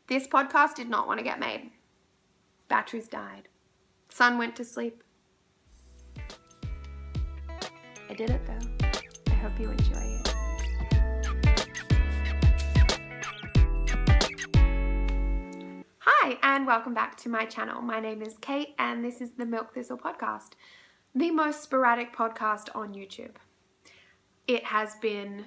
This podcast did not want to get made. Batteries died. Sun went to sleep. I did it though. I hope you enjoy it. Hi, and welcome back to my channel. My name is Kate, and this is the Milk Thistle podcast, the most sporadic podcast on YouTube. It has been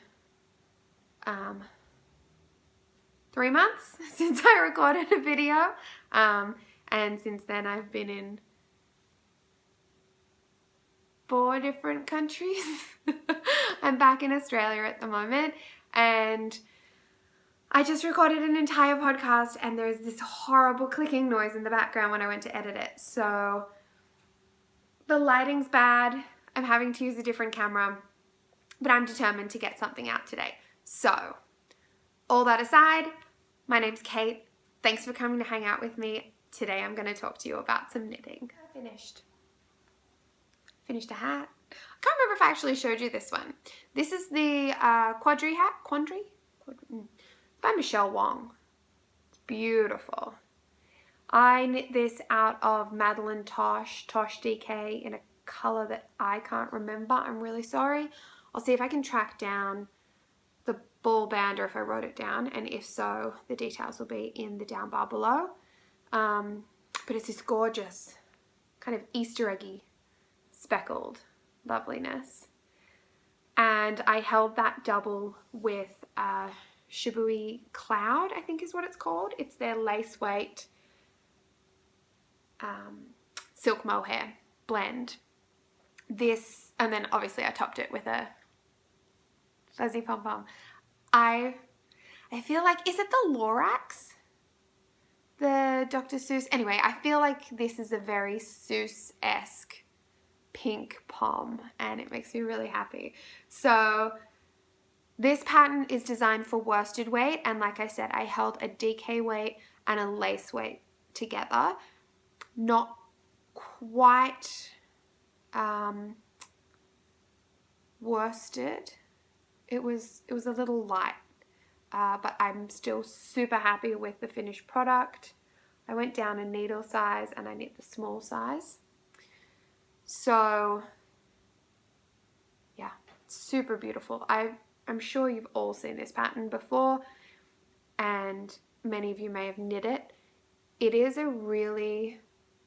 3 months since I recorded a video, and since then I've been in 4 different countries. I'm back in Australia at the moment, and I just recorded an entire podcast, and there's this horrible clicking noise in the background when I went to edit it. So the lighting's bad. I'm having to use a different camera, but I'm determined to get something out today. So all that aside, my name's Kate. Thanks for coming to hang out with me. Today I'm going to talk to you about some knitting. I finished a hat. I can't remember if I actually showed you this one. This is the Quandary Hat. Quandary? By Michelle Wong. It's beautiful. I knit this out of Madeline Tosh DK in a color that I can't remember. I'm really sorry. I'll see if I can track down the ball band or if I wrote it down, and if so, the details will be in the down bar below. But it's this gorgeous kind of Easter eggy speckled loveliness. And I held that double with Shibui Cloud, I think is what it's called. It's their lace weight silk mohair blend. This, and then obviously I topped it with a fuzzy pom pom. I feel like, is it the Lorax? The Dr. Seuss? Anyway, I feel like this is a very Seuss-esque pink pom, and it makes me really happy. So this pattern is designed for worsted weight, and like I said, I held a DK weight and a lace weight together. Not quite worsted. It was a little light, but I'm still super happy with the finished product. I went down a needle size and I knit the small size. So yeah, super beautiful. I'm sure you've all seen this pattern before, and many of you may have knit it. It is a really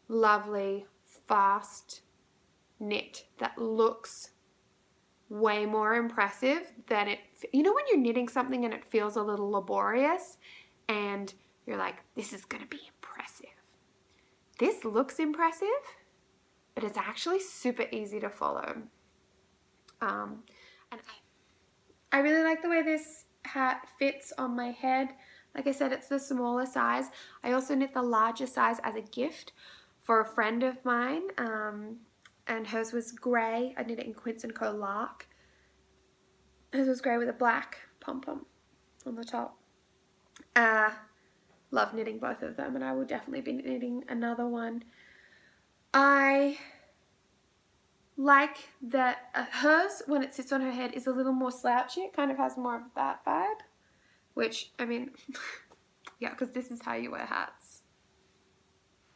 lovely, fast knit that looks way more impressive than it, you know when you're knitting something and it feels a little laborious and you're like, this is going to be impressive. This looks impressive, but it's actually super easy to follow. And I really like the way this hat fits on my head. Like I said, it's the smaller size. I also knit the larger size as a gift for a friend of mine, and hers was grey. I knit it in Quince & Co. Lark. Hers was grey with a black pom-pom on the top. Love knitting both of them, and I will definitely be knitting another one. I like that hers, when it sits on her head, is a little more slouchy. It kind of has more of that vibe, which, I mean, yeah, because this is how you wear hats.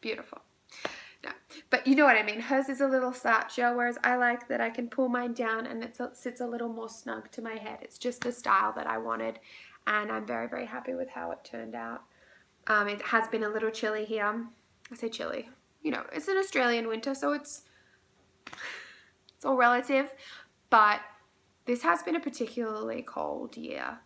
Beautiful. No, but you know what I mean. Hers is a little slouchier, whereas I like that I can pull mine down and it sits a little more snug to my head. It's just the style that I wanted, and I'm very, very happy with how it turned out. It has been a little chilly here. I say chilly. You know, it's an Australian winter, so it's all relative, but this has been a particularly cold year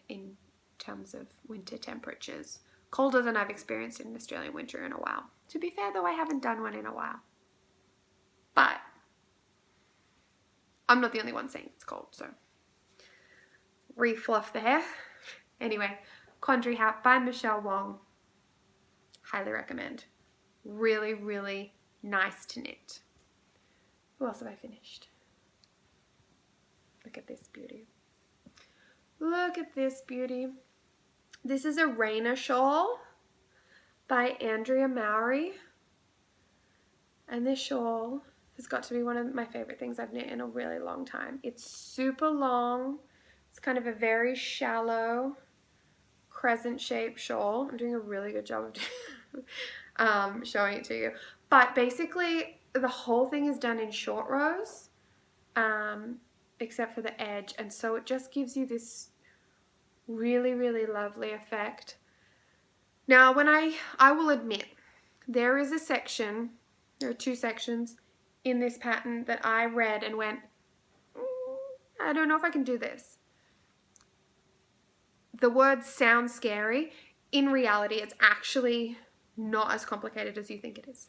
in terms of winter temperatures. Colder than I've experienced in an Australian winter in a while. To be fair, though, I haven't done one in a while. But I'm not the only one saying it's cold, so refluff the hair. Anyway, Quandary Hat by Michelle Wong. Highly recommend. Really, really nice to knit. Who else have I finished? Look at this beauty. Look at this beauty. This is a Rana Shawl by Andrea Mowry. And this shawl has got to be one of my favorite things I've knit in a really long time. It's super long. It's kind of a very shallow crescent shaped shawl. I'm doing a really good job of showing it to you. But basically, the whole thing is done in short rows, except for the edge. And so it just gives you this really, really lovely effect. Now, when I will admit, there is a section, there are two sections in this pattern that I read and went, I don't know if I can do this. The words sound scary. In reality, it's actually not as complicated as you think it is.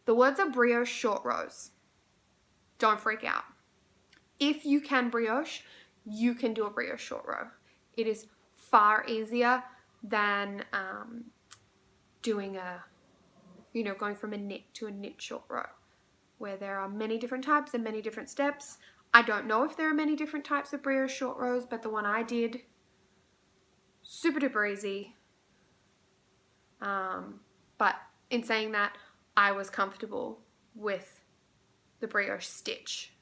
The words are brioche short rows. Don't freak out. If you can brioche, you can do a brioche short row. It is far easier than doing going from a knit to a knit short row, where there are many different types and many different steps. I don't know if there are many different types of brioche short rows, but the one I did, super duper easy. But in saying that, I was comfortable with the brioche stitch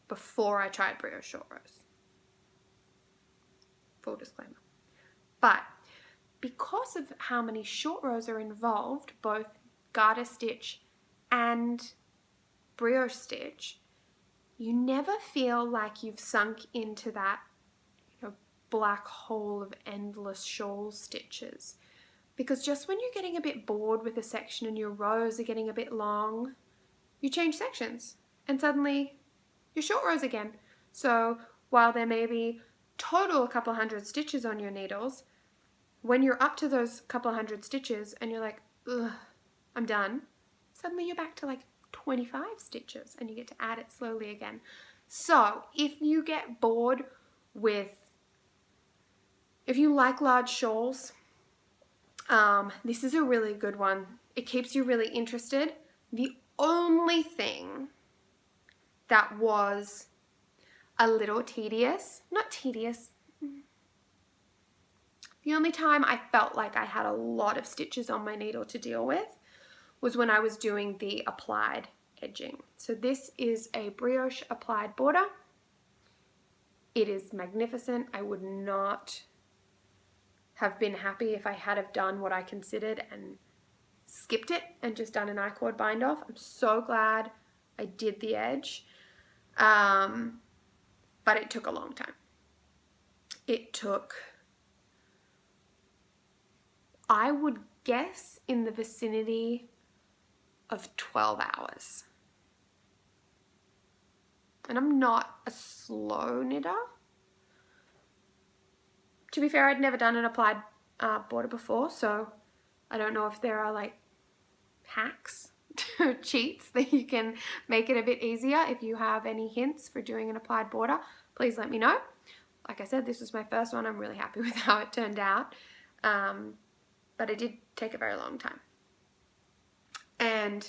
before I tried brioche short rows. Full disclaimer. But because of how many short rows are involved, both garter stitch and brioche stitch, you never feel like you've sunk into that black hole of endless shawl stitches. Because just when you're getting a bit bored with a section and your rows are getting a bit long, you change sections and suddenly you're short rows again. So while there may be total a couple hundred stitches on your needles, when you're up to those couple hundred stitches and you're like, ugh, I'm done, suddenly you're back to like 25 stitches and you get to add it slowly again. So if you get bored if you like large shawls, this is a really good one. It keeps you really interested. The only thing that was a little tedious, not tedious, the only time I felt like I had a lot of stitches on my needle to deal with was when I was doing the applied edging. So this is a brioche applied border. It is magnificent. I would not have been happy if I had have done what I considered and skipped it and just done an I-cord bind off. I'm so glad I did the edge, but it took a long time. It took, I would guess, in the vicinity of 12 hours. And I'm not a slow knitter. To be fair, I'd never done an applied border before, so I don't know if there are like hacks or cheats that you can make it a bit easier. If you have any hints for doing an applied border, please let me know. Like I said, this was my first one. I'm really happy with how it turned out, but it did take a very long time. And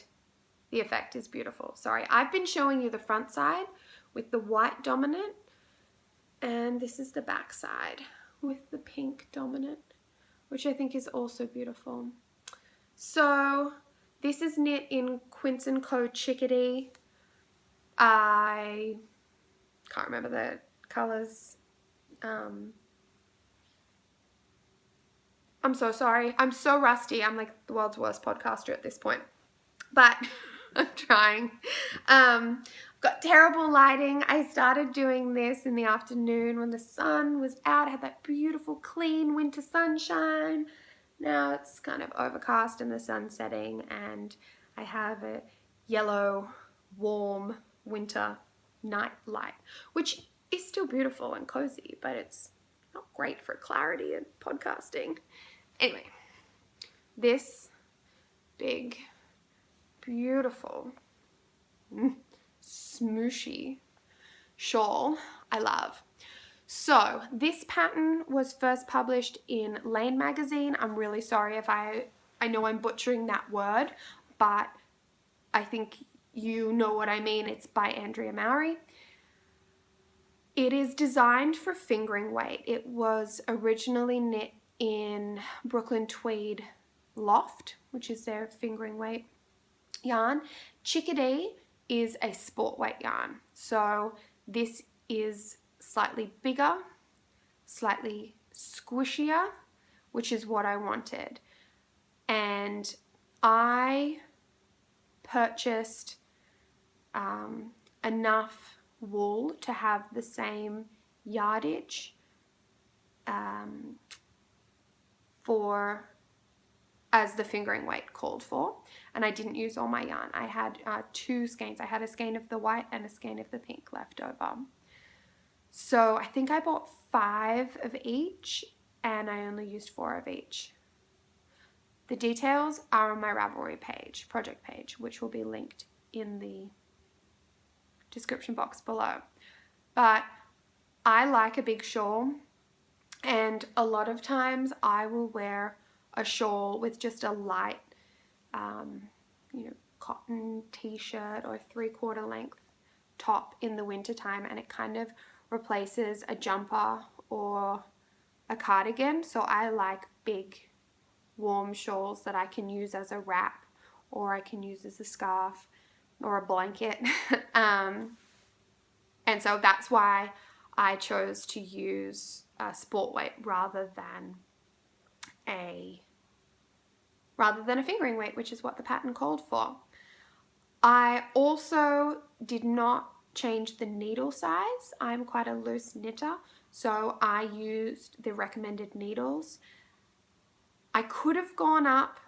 the effect is beautiful. Sorry, I've been showing you the front side with the white dominant, and this is the back side with the pink dominant, which I think is also beautiful. So this is knit in Quince & Co. Chickadee. I can't remember the colours. I'm so sorry. I'm so rusty. I'm like the world's worst podcaster at this point. But I'm trying. Got terrible lighting. I started doing this in the afternoon when the sun was out. I had that beautiful clean winter sunshine. Now it's kind of overcast and the sun's setting, and I have a yellow, warm winter night light, which is still beautiful and cozy, but it's not great for clarity and podcasting. Anyway, this big, beautiful Smooshy Shawl I love. So this pattern was first published in Lane magazine. I'm really sorry if I know I'm butchering that word, but I think you know what I mean. It's by Andrea Mowry. It is designed for fingering weight. It was originally knit in Brooklyn Tweed Loft, which is their fingering weight yarn. Chickadee is a sport weight yarn. So this is slightly bigger, slightly squishier, which is what I wanted. And I purchased enough wool to have the same yardage as the fingering weight called for, and I didn't use all my yarn. I had 2 skeins. I had a skein of the white and a skein of the pink left over. So I think I bought 5 of each, and I only used 4 of each. The details are on my Ravelry page, project page, which will be linked in the description box below. But I like a big shawl, and a lot of times I will wear a shawl with just a light, cotton t-shirt or 3/4 length top in the wintertime, and it kind of replaces a jumper or a cardigan. So I like big warm shawls that I can use as a wrap, or I can use as a scarf or a blanket. And so that's why I chose to use a sport weight rather than a fingering weight, which is what the pattern called for. I also did not change the needle size. I'm quite a loose knitter, so I used the recommended needles. I could have gone up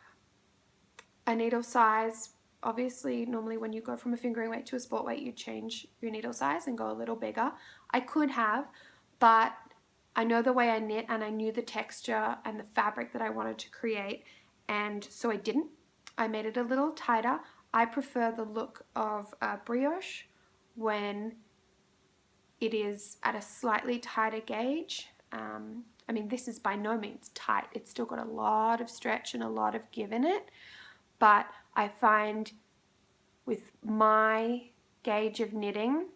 a needle size. Obviously, normally when you go from a fingering weight to a sport weight, you change your needle size and go a little bigger. I could have, but I know the way I knit, and I knew the texture and the fabric that I wanted to create, and so I didn't. I made it a little tighter. I prefer the look of brioche when it is at a slightly tighter gauge. I mean, this is by no means tight. It's still got a lot of stretch and a lot of give in it, but I find with my gauge of knitting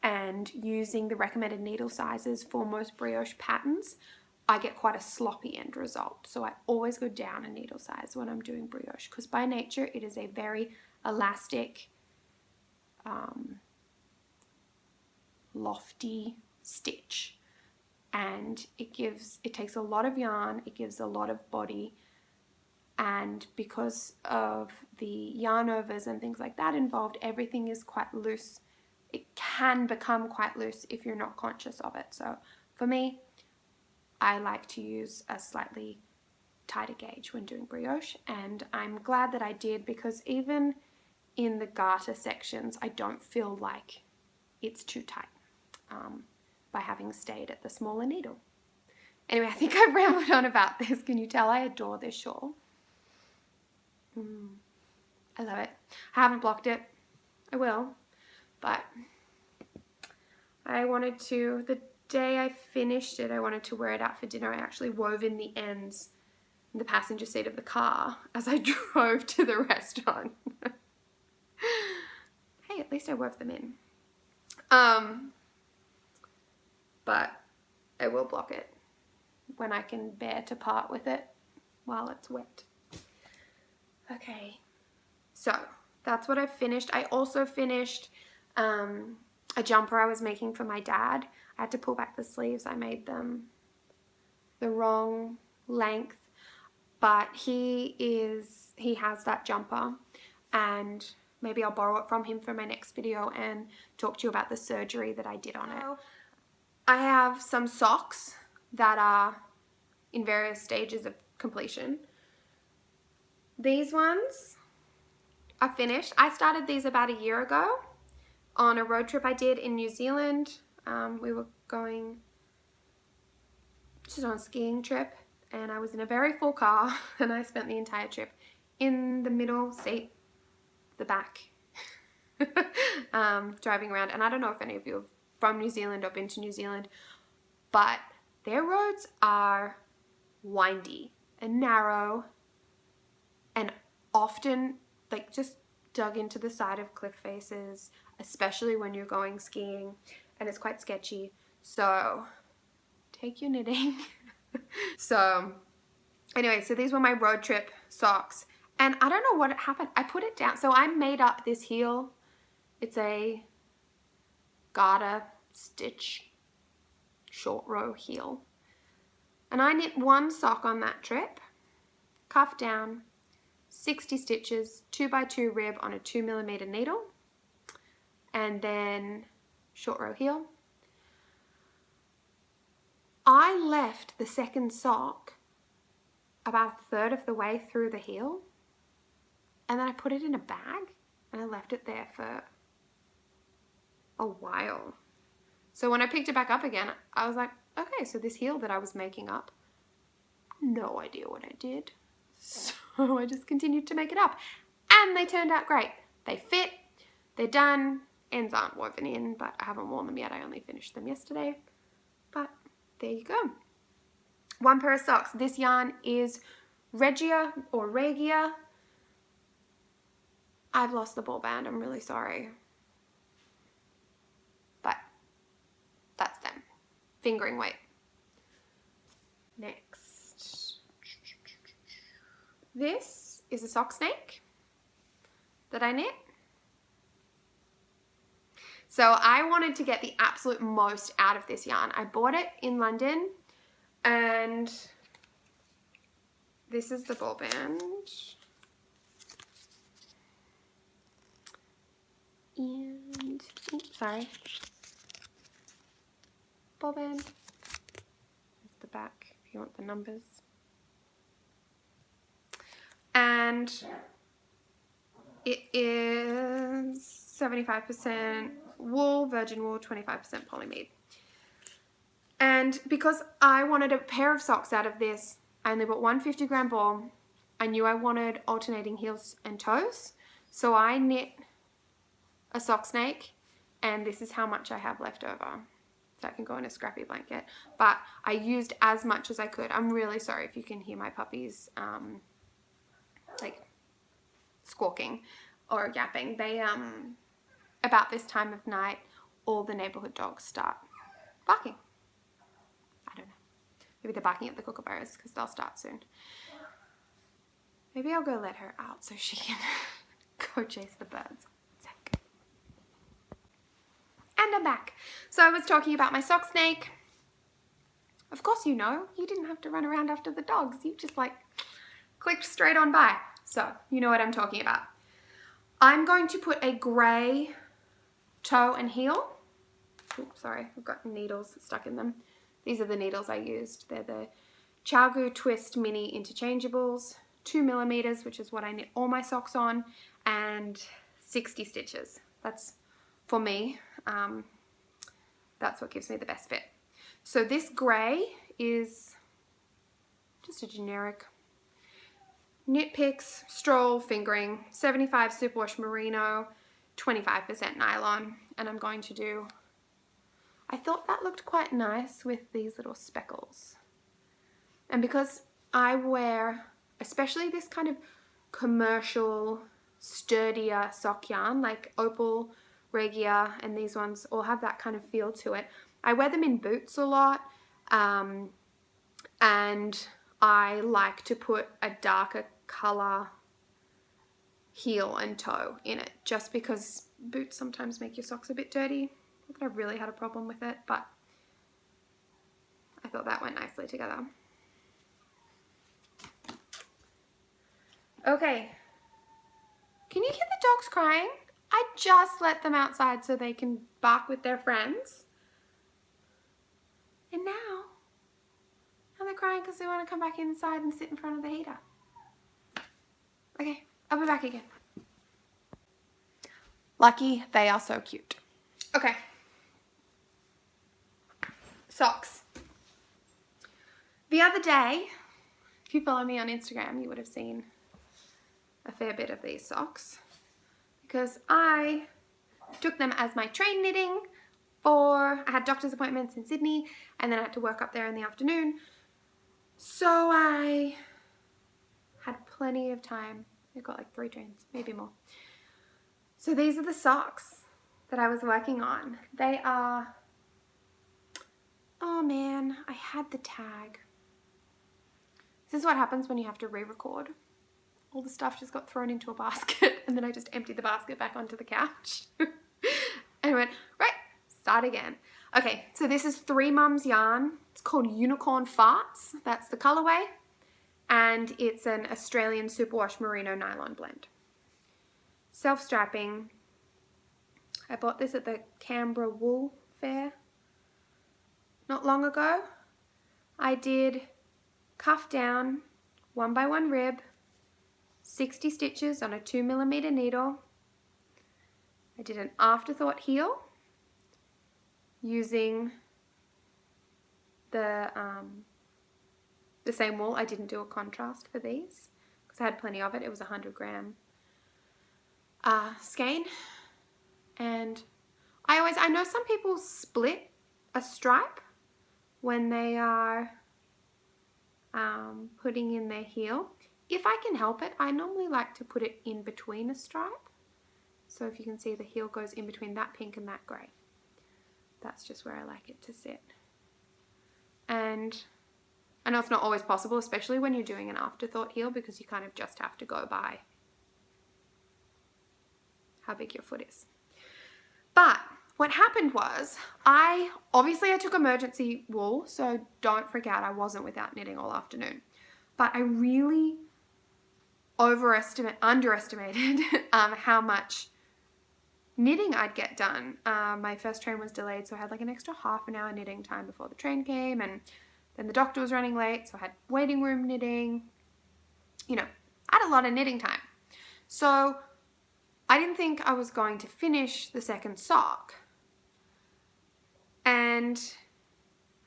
and using the recommended needle sizes for most brioche patterns, I get quite a sloppy end result. So I always go down a needle size when I'm doing brioche, because by nature it is a very elastic, lofty stitch, and it takes a lot of yarn, it gives a lot of body, and because of the yarn overs and things like that involved, everything is quite loose. It can become quite loose if you're not conscious of it. So for me, I like to use a slightly tighter gauge when doing brioche, and I'm glad that I did, because even in the garter sections, I don't feel like it's too tight by having stayed at the smaller needle. Anyway, I think I've rambled on about this. Can you tell I adore this shawl? I love it. I haven't blocked it. I will, but I wanted to, the day I finished it, I wanted to wear it out for dinner. I actually wove in the ends in the passenger seat of the car as I drove to the restaurant. Hey, at least I wove them in. But I will block it when I can bear to part with it while it's wet. Okay, so that's what I finished. I also finished a jumper I was making for my dad. I had to pull back the sleeves. I made them the wrong length, but he has that jumper, and maybe I'll borrow it from him for my next video and talk to you about the surgery that I did on it. I have some socks that are in various stages of completion. These ones are finished. I started these about a year ago on a road trip I did in New Zealand. We were going just on a skiing trip, and I was in a very full car, and I spent the entire trip in the middle seat, the back, driving around. And I don't know if any of you are from New Zealand or been to New Zealand, but their roads are windy and narrow, and often like just dug into the side of cliff faces, especially when you're going skiing, and it's quite sketchy. So take your knitting. So anyway, so these were my road trip socks, and I don't know what happened. I put it down. So I made up this heel. It's a garter stitch short row heel, And I knit one sock on that trip, cuff down, 60 stitches, 2x2 rib on a 2mm needle, and then short row heel. I left the second sock about a third of the way through the heel, and then I put it in a bag and I left it there for a while. So when I picked it back up again, I was like, okay, so this heel that I was making up, no idea what I did. So I just continued to make it up. And they turned out great. They fit, they're done, ends aren't woven in, but I haven't worn them yet. I only finished them yesterday. But there you go. One pair of socks. This yarn is Regia or Regia. I've lost the ball band, I'm really sorry. But that's them. Fingering weight. Next. This is a sock snake that I knit. So I wanted to get the absolute most out of this yarn. I bought it in London, and this is the ball band. And, oops, sorry. Ball band. There's the back if you want the numbers. And it is 75% wool, virgin wool, 25% polyamide. And because I wanted a pair of socks out of this, I only bought one 50-gram ball. I knew I wanted alternating heels and toes, so I knit a sock snake, and this is how much I have left over. So I can go in a scrappy blanket. But I used as much as I could. I'm really sorry if you can hear my puppies like squawking or yapping. They about this time of night, all the neighborhood dogs start barking. I don't know. Maybe they're barking at the kookaburras because they'll start soon. Maybe I'll go let her out so she can go chase the birds. And I'm back. So I was talking about my sock snake. Of course you know, you didn't have to run around after the dogs. You just like clicked straight on by. So you know what I'm talking about. I'm going to put a grey toe and heel. Oops, sorry, I've got needles stuck in them. These are the needles I used. They're the Tiago Twist Mini Interchangeables, 2mm, which is what I knit all my socks on, and 60 stitches. That's for me. That's what gives me the best fit. So this grey is just a generic Knit Picks Stroll Fingering, 75 Superwash Merino, 25% nylon, and I'm going to do, I thought that looked quite nice with these little speckles. And because I wear, especially this kind of commercial, sturdier sock yarn, like Opal, Regia, and these ones all have that kind of feel to it. I wear them in boots a lot, and I like to put a darker color heel and toe in it, just because boots sometimes make your socks a bit dirty. Not that I really had a problem with it, but I thought that went nicely together. Okay, can you hear the dogs crying? I just let them outside so they can bark with their friends. And now they're crying because they want to come back inside and sit in front of the heater. Okay, I'll be back again. Lucky they are so cute. Okay. Socks. The other day, if you follow me on Instagram, you would have seen a fair bit of these socks, because I took them as my train knitting I had doctor's appointments in Sydney, and then I had to work up there in the afternoon. So I had plenty of time. I got like 3 trains, maybe more. So these are the socks that I was working on. They are, oh man, I had the tag. This is what happens when you have to re-record. All the stuff just got thrown into a basket, and then I just emptied the basket back onto the couch. And I went, right, start again. Okay, so this is 3 Mums yarn. It's called Unicorn Farts. That's the colorway. And it's an Australian superwash merino nylon blend. Self-strapping. I bought this at the Canberra Wool Fair not long ago. I did cuff down, 1x1 rib, 60 stitches on a 2mm needle. I did an afterthought heel using the same wool. I didn't do a contrast for these because I had plenty of it. It was a 100-gram skein. And I know some people split a stripe when they are putting in their heel. If I can help it, I normally like to put it in between a stripe. So if you can see, the heel goes in between that pink and that grey. That's just where I like it to sit. And I know it's not always possible, especially when you're doing an afterthought heel, because you kind of just have to go by how big your foot is. But what happened was, I took emergency wool, so don't freak out, I wasn't without knitting all afternoon. But I really underestimated how much knitting I'd get done. My first train was delayed, so I had like an extra half an hour knitting time before the train came, and then the doctor was running late, so I had waiting room knitting. You know, I had a lot of knitting time. So I didn't think I was going to finish the second sock. And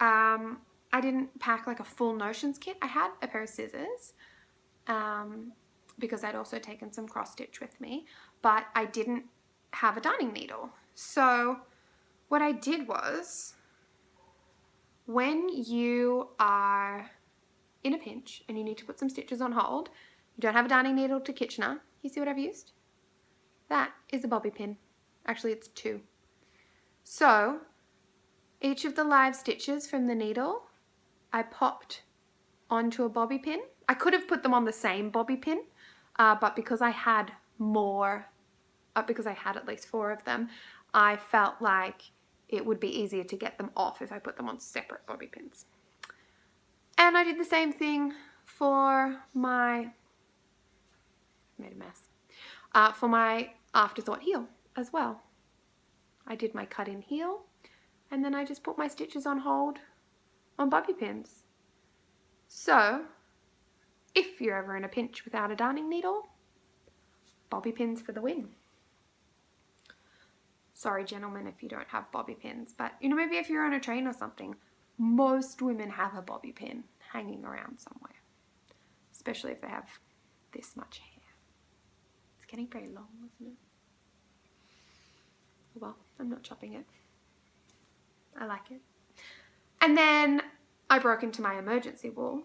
I didn't pack like a full notions kit. I had a pair of scissors because I'd also taken some cross stitch with me, but I didn't have a darning needle. So what I did was, when you are in a pinch and you need to put some stitches on hold, you don't have a darning needle to Kitchener. You see what I've used? That is a bobby pin. Actually, it's 2. So each of the live stitches from the needle, I popped onto a bobby pin. I could have put them on the same bobby pin, but because I had more, because I had at least 4 of them, I felt like it would be easier to get them off if I put them on separate bobby pins. And I did the same thing for my, made a mess, for my afterthought heel as well. I did my cut in heel, and then I just put my stitches on hold on bobby pins. So if you're ever in a pinch without a darning needle, bobby pins for the win. Sorry, gentlemen, if you don't have bobby pins, but you know, maybe if you're on a train or something, most women have a bobby pin hanging around somewhere, especially if they have this much hair. It's getting very long, isn't it? Well, I'm not chopping it. I like it. And then I broke into my emergency wool,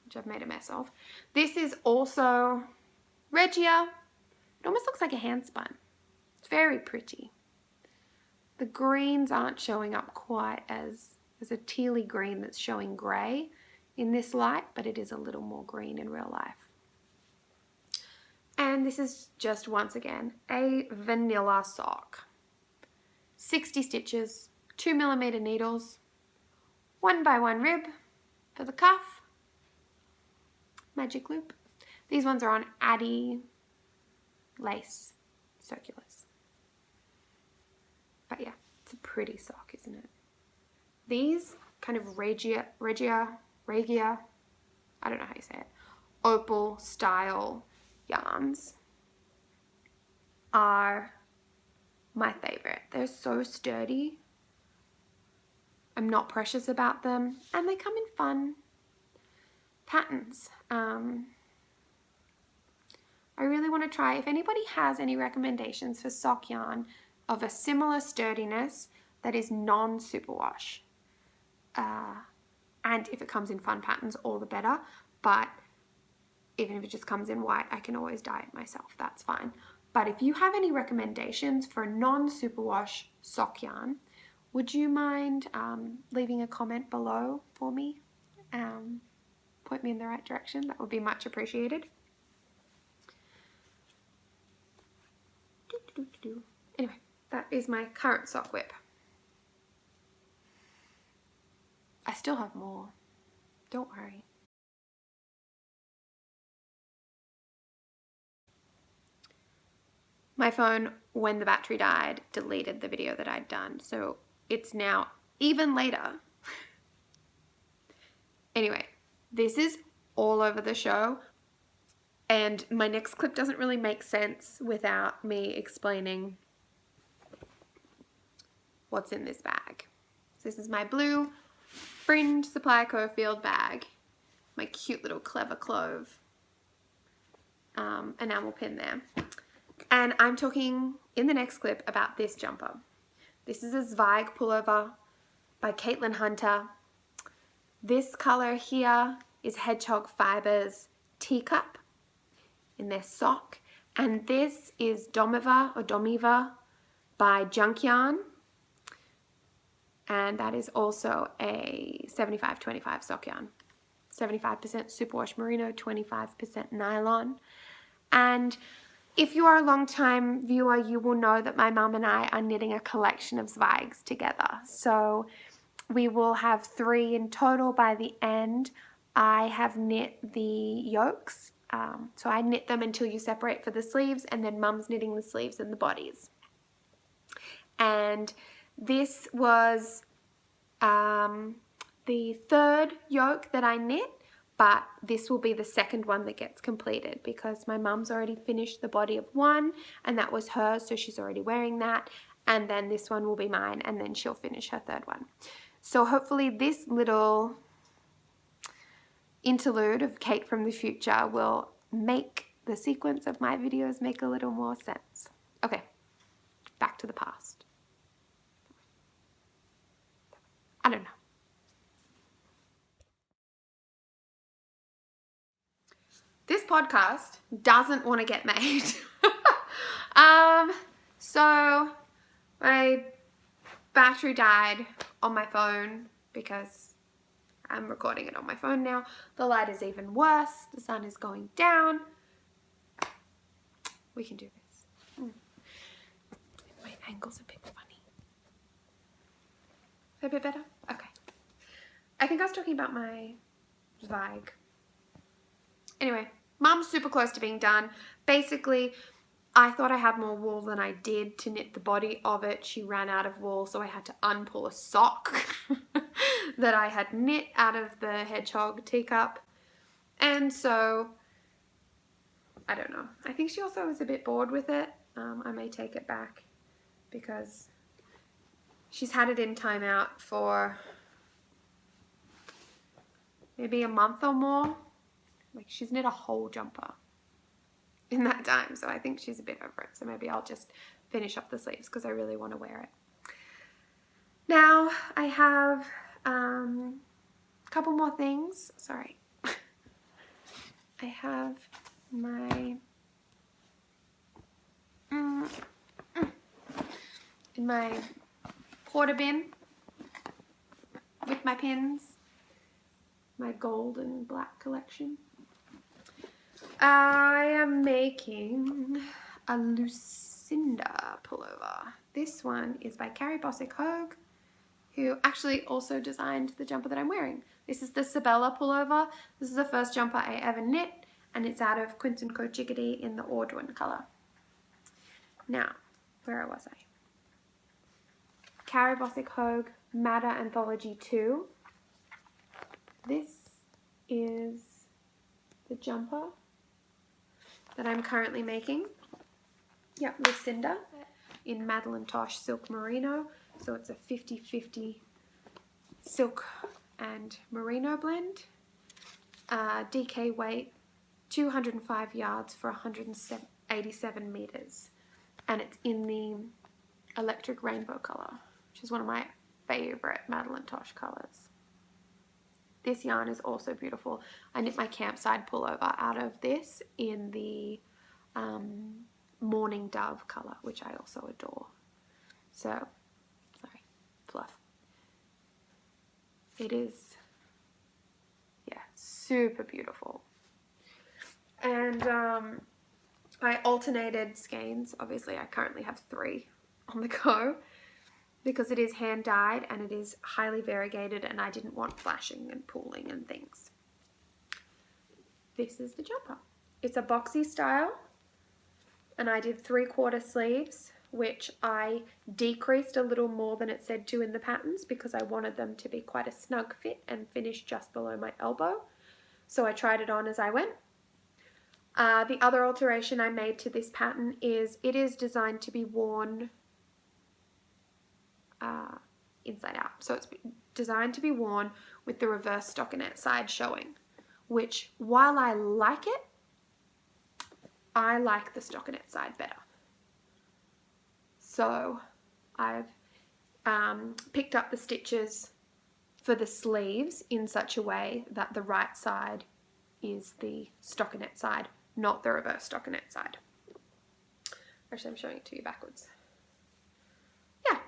which I've made a mess of. This is also Regia. It almost looks like a hand spun. It's very pretty. The greens aren't showing up quite as, there's a tealy green that's showing grey in this light, but it is a little more green in real life. And this is just, once again, a vanilla sock. 60 stitches, 2mm needles, 1x1 rib for the cuff, magic loop. These ones are on Addy lace circulars. But yeah, it's a pretty sock, isn't it? These kind of Regia, I don't know how you say it, opal style yarns are my favorite. They're so sturdy. I'm not precious about them, and they come in fun patterns. I really want to try, if anybody has any recommendations for sock yarn of a similar sturdiness that is non-superwash, and if it comes in fun patterns, all the better, but even if it just comes in white, I can always dye it myself, that's fine. But if you have any recommendations for non-superwash sock yarn, would you mind leaving a comment below for me? Point me in the right direction, that would be much appreciated. Anyway, that is my current sock whip. I still have more. Don't worry. My phone, when the battery died, deleted the video that I'd done. So it's now even later. Anyway, this is all over the show. And my next clip doesn't really make sense without me explaining what's in this bag. So this is my blue Fringe Supply Co. field bag. My cute little Clever Clove enamel pin there. And I'm talking in the next clip about this jumper. This is a Zweig pullover by Caitlin Hunter. This color here is Hedgehog Fibers Teacup in their sock. And this is Domiva by Junk Yarn. And that is also a 75-25 sock yarn. 75% superwash merino, 25% nylon. And if you are a long-time viewer, you will know that my mum and I are knitting a collection of Zweigs together. So we will have 3 in total by the end. I have knit the yokes. So I knit them until you separate for the sleeves, and then mum's knitting the sleeves and the bodies. And this was the 3rd yoke that I knit, but this will be the 2nd one that gets completed because my mum's already finished the body of one, and that was hers, so she's already wearing that. And then this one will be mine, and then she'll finish her 3rd one. So hopefully this little interlude of Kate from the future will make the sequence of my videos make a little more sense. Okay, back to the past. I don't know. This podcast doesn't want to get made. So my battery died on my phone because I'm recording it on my phone now. The light is even worse. The sun is going down. We can do this. My angle's a bit funny. Is that a bit better? Okay. I think I was talking about my Zweig. Anyway, mum's super close to being done. Basically, I thought I had more wool than I did to knit the body of it. She ran out of wool, so I had to unpull a sock that I had knit out of the hedgehog teacup. And so, I don't know. I think she also was a bit bored with it. I may take it back because she's had it in timeout for maybe a month or more. Like, she's knit a whole jumper in that time, so I think she's a bit over it. So maybe I'll just finish off the sleeves because I really want to wear it. Now I have a couple more things. Sorry. I have my in my porta bin with my pins, my gold and black collection. I am making a Lucinda pullover. This one is by Carrie Boswick Hogue, who actually also designed the jumper that I'm wearing. This is the Sabella Pullover. This is the first jumper I ever knit, and it's out of Quince & Co. Chickadee in the Ordwin colour. Now, where was I? Carrie Boswick Hogue Matter Anthology 2. This is the jumper that I'm currently making. Yep, Lucinda in Madeline Tosh Silk Merino. So it's a 50-50 silk and merino blend. DK weight, 205 yards for 187 meters. And it's in the electric rainbow color, which is one of my favorite Madeline Tosh colors. This yarn is also beautiful. I knit my campside pullover out of this in the Morning Dove color, which I also adore. So, sorry, fluff. It is, yeah, super beautiful. And I alternated skeins. Obviously, I currently have 3 on the go. because it is hand dyed and it is highly variegated and I didn't want flashing and pooling and things. This is the jumper. It's a boxy style and I did 3/4 sleeves, which I decreased a little more than it said to in the patterns because I wanted them to be quite a snug fit and finish just below my elbow. So I tried it on as I went. The other alteration I made to this pattern is it is designed to be worn inside out. So it's designed to be worn with the reverse stockinette side showing, which while I like it, I like the stockinette side better. So I've picked up the stitches for the sleeves in such a way that the right side is the stockinette side, not the reverse stockinette side. Actually, I'm showing it to you backwards. Yeah,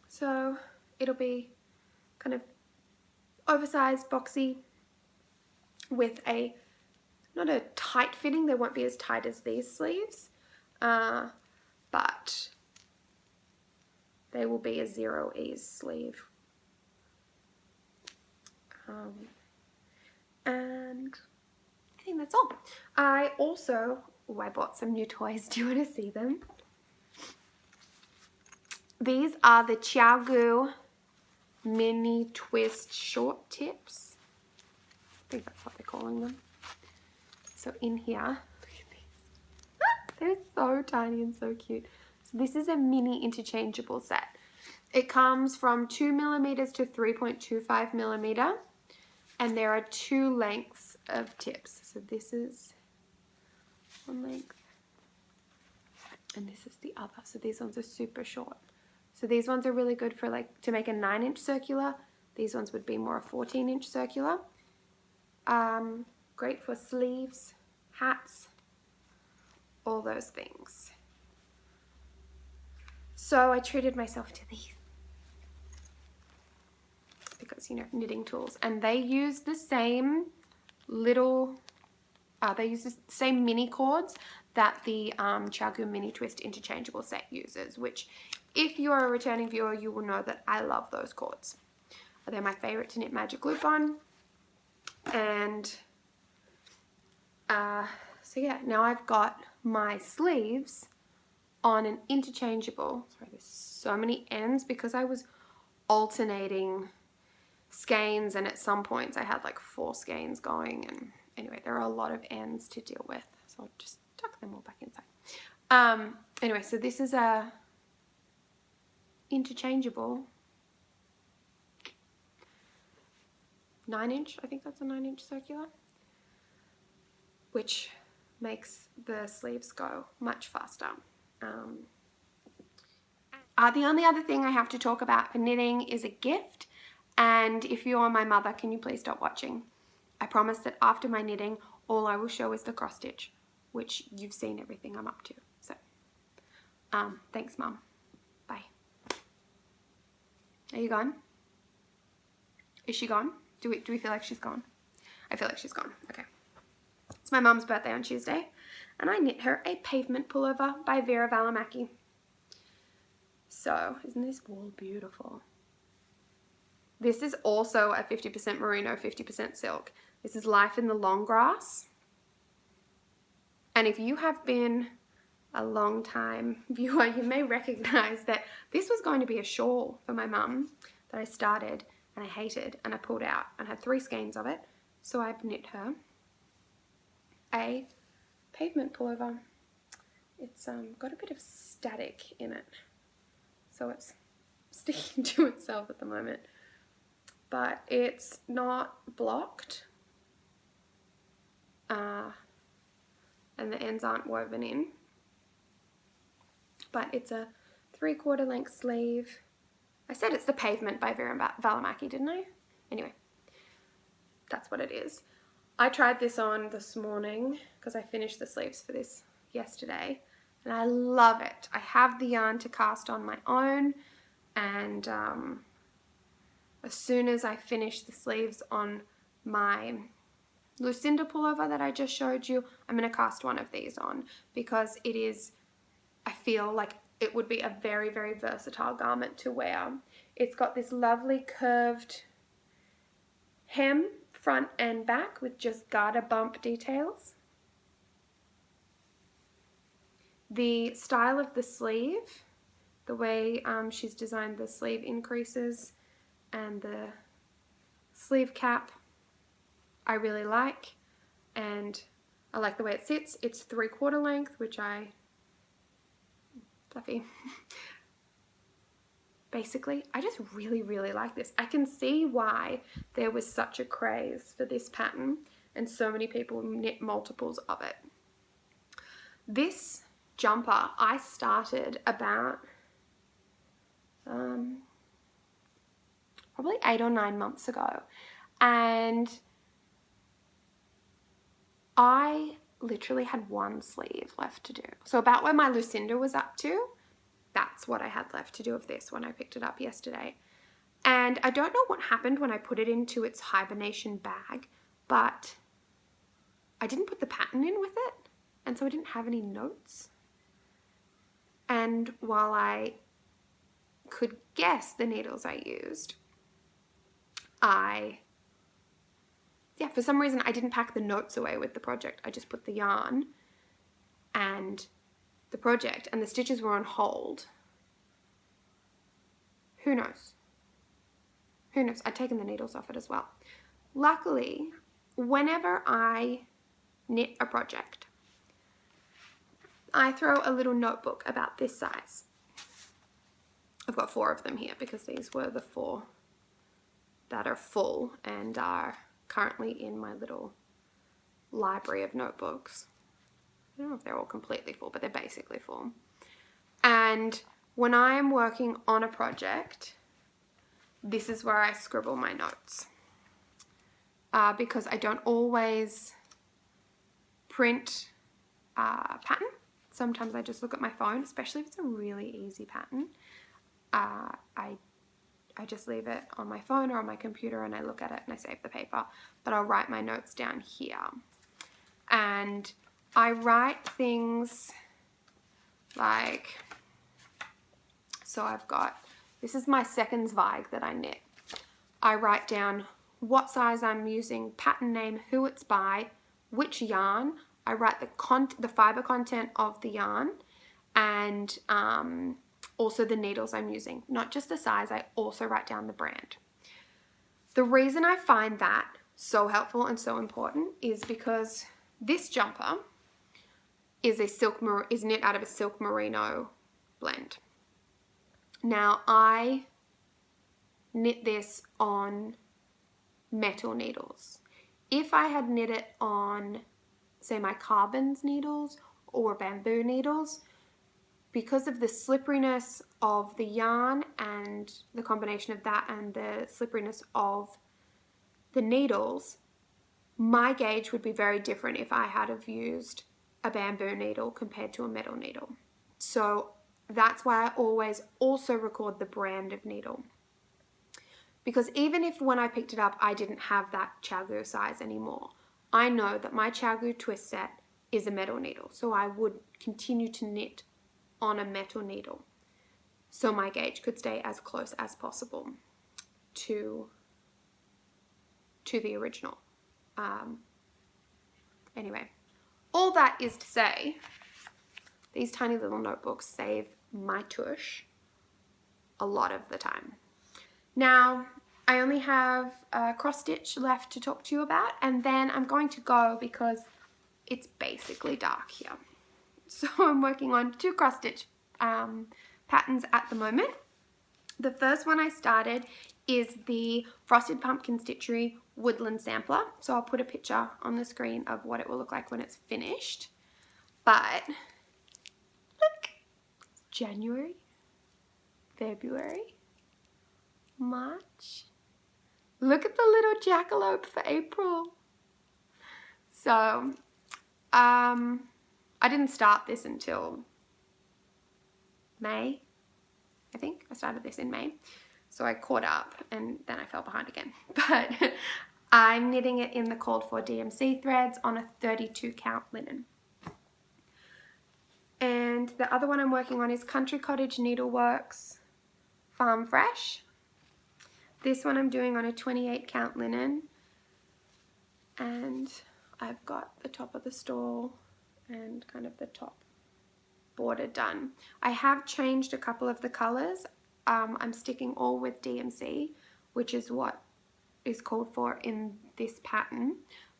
so it'll be kind of oversized, boxy, with not a tight fitting. They won't be as tight as these sleeves, but they will be a 0 ease sleeve. And I think that's all. I bought some new toys. Do you want to see them? These are the Tiago mini twist short tips. I think that's what they're calling them. So in here, look at these. They're so tiny and so cute. So this is a mini interchangeable set. It comes from 2mm to 3.25mm, and there are 2 lengths of tips. So this is one length, and this is the other. So these ones are super short. So these ones are really good for to make a 9-inch circular. These ones would be more a 14-inch circular. Great for sleeves, hats, all those things. So I treated myself to these because, you know, knitting tools, and they use the same same mini cords that the Tiago mini twist interchangeable set uses, which if you're a returning viewer, you will know that I love those cords. They're my favorite to knit magic loop on. And so yeah, now I've got my sleeves on an interchangeable. Sorry, there's so many ends because I was alternating skeins, and at some points I had like 4 skeins going, and anyway, there are a lot of ends to deal with, so I'll just tuck them all back inside. Anyway, so this is a interchangeable 9-inch, I think that's a 9-inch circular, which makes the sleeves go much faster. The only other thing I have to talk about for knitting is a gift, and if you are my mother, can you please stop watching? I promise that after my knitting, all I will show is the cross stitch, which you've seen everything I'm up to. So, thanks, Mum. Bye. Are you gone? Is she gone? Do we feel like she's gone? I feel like she's gone. Okay. It's my mum's birthday on Tuesday, and I knit her a pavement pullover by Vera Valimaki. So, isn't this wool beautiful? This is also a 50% merino, 50% silk. This is Life in the Long Grass. And if you have been a long time viewer, you may recognize that this was going to be a shawl for my mum that I started and I hated and I pulled out and had 3 skeins of it. So I knit her a pavement pullover. It's got a bit of static in it, so it's sticking to itself at the moment. But it's not blocked, and the ends aren't woven in. But it's a 3/4 length sleeve. I said it's the Pavement by Vera Valimaki, didn't I? Anyway, that's what it is. I tried this on this morning because I finished the sleeves for this yesterday, and I love it. I have the yarn to cast on my own, and as soon as I finish the sleeves on my Lucinda pullover that I just showed you, I'm going to cast one of these on because it is, I feel like it would be a very, very versatile garment to wear. It's got this lovely curved hem, front and back, with just garter bump details. The style of the sleeve, the way she's designed the sleeve increases and the sleeve cap, I really like, and I like the way it sits. It's 3/4 length, which fluffy. Basically, I just really, really like this. I can see why there was such a craze for this pattern and so many people knit multiples of it. This jumper I started about probably 8 or 9 months ago, and I literally had one sleeve left to do. So about where my Lucinda was up to, that's what I had left to do of this when I picked it up yesterday. And I don't know what happened when I put it into its hibernation bag, but I didn't put the pattern in with it, and so I didn't have any notes. And while I could guess the needles I used, for some reason I didn't pack the notes away with the project. I just put the yarn and the project, and the stitches were on hold. Who knows? Who knows? I'd taken the needles off it as well. Luckily, whenever I knit a project, I throw a little notebook about this size. I've got 4 of them here because these were the 4 that are full and are currently in my little library of notebooks. I don't know if they're all completely full, but they're basically full. And when I am working on a project, this is where I scribble my notes. Because I don't always print pattern. Sometimes I just look at my phone, especially if it's a really easy pattern. I just leave it on my phone or on my computer and I look at it and I save the paper. But I'll write my notes down here. And I write things like, so I've got, this is my second Zweig that I knit. I write down what size I'm using, pattern name, who it's by, which yarn. I write the fiber content of the yarn, and also the needles I'm using. Not just the size, I also write down the brand. The reason I find that so helpful and so important is because this jumper is knit out of a silk merino blend. Now I knit this on metal needles. If I had knit it on, say, my carbons needles or bamboo needles, because of the slipperiness of the yarn and the combination of that and the slipperiness of the needles, my gauge would be very different if I had have used a bamboo needle compared to a metal needle. So that's why I always also record the brand of needle. Because even if when I picked it up I didn't have that Tiago size anymore, I know that my Tiago twist set is a metal needle, so I would continue to knit on a metal needle so my gauge could stay as close as possible to the original. Anyway, all that is to say, these tiny little notebooks save my tush a lot of the time. Now, I only have a cross stitch left to talk to you about, and then I'm going to go because it's basically dark here. So I'm working on 2 cross stitch patterns at the moment. The first one I started is the Frosted Pumpkin Stitchery Woodland Sampler. So I'll put a picture on the screen of what it will look like when it's finished. But look, January, February, March. Look at the little jackalope for April. So I didn't start this until May, I think. I started this in May. So I caught up and then I fell behind again. But I'm knitting it in the called for DMC threads on a 32 count linen. And the other one I'm working on is Country Cottage Needleworks Farm Fresh. This one I'm doing on a 28 count linen, and I've got the top of the stall and kind of the top border done. I have changed a couple of the colors. I'm sticking all with DMC, which is what is called for in this pattern,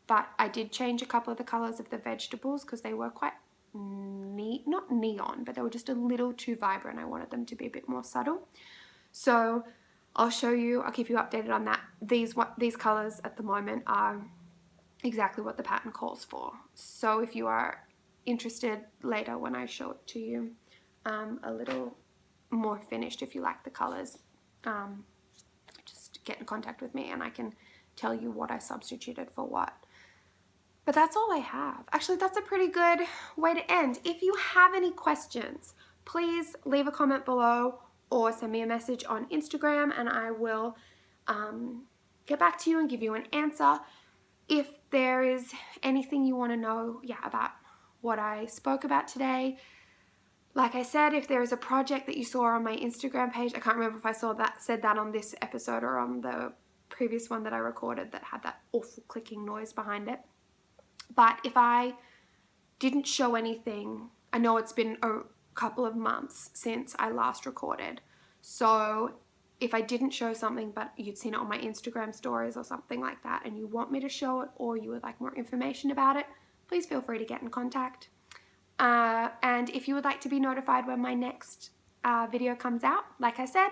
but I did change a couple of the colors of the vegetables because they were quite not neon, but they were just a little too vibrant. I wanted them to be a bit more subtle. So I'll show you, I'll keep you updated on that. These colors at the moment are exactly what the pattern calls for. So if you are interested later when I show it to you, a little more finished, if you like the colors, just get in contact with me and I can tell you what I substituted for what. But that's all I have. Actually, that's a pretty good way to end. If you have any questions, please leave a comment below or send me a message on Instagram and I will get back to you and give you an answer. If there is anything you want to know, about what I spoke about today, like I said, if there is a project that you saw on my Instagram page, I can't remember if I said that on this episode or on the previous one that I recorded that had that awful clicking noise behind it. But if I didn't show anything, I know it's been a couple of months since I last recorded. So if I didn't show something but you'd seen it on my Instagram stories or something like that and you want me to show it or you would like more information about it, please feel free to get in contact. And if you would like to be notified when my next video comes out, like I said,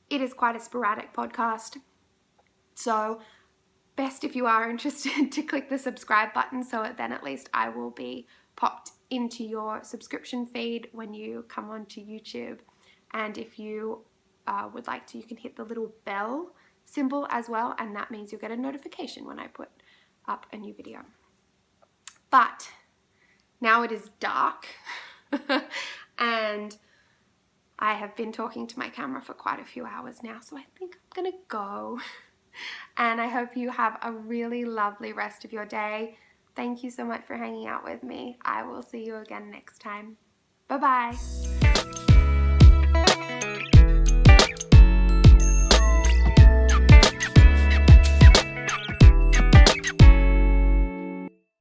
it is quite a sporadic podcast. So best if you are interested to click the subscribe button so then at least I will be popped into your subscription feed when you come onto YouTube. And if you would like to, you can hit the little bell symbol as well, and that means you'll get a notification when I put up a new video. But now it is dark and I have been talking to my camera for quite a few hours now, so I think I'm gonna go. And I hope you have a really lovely rest of your day. Thank you so much for hanging out with me. I will see you again next time. Bye-bye.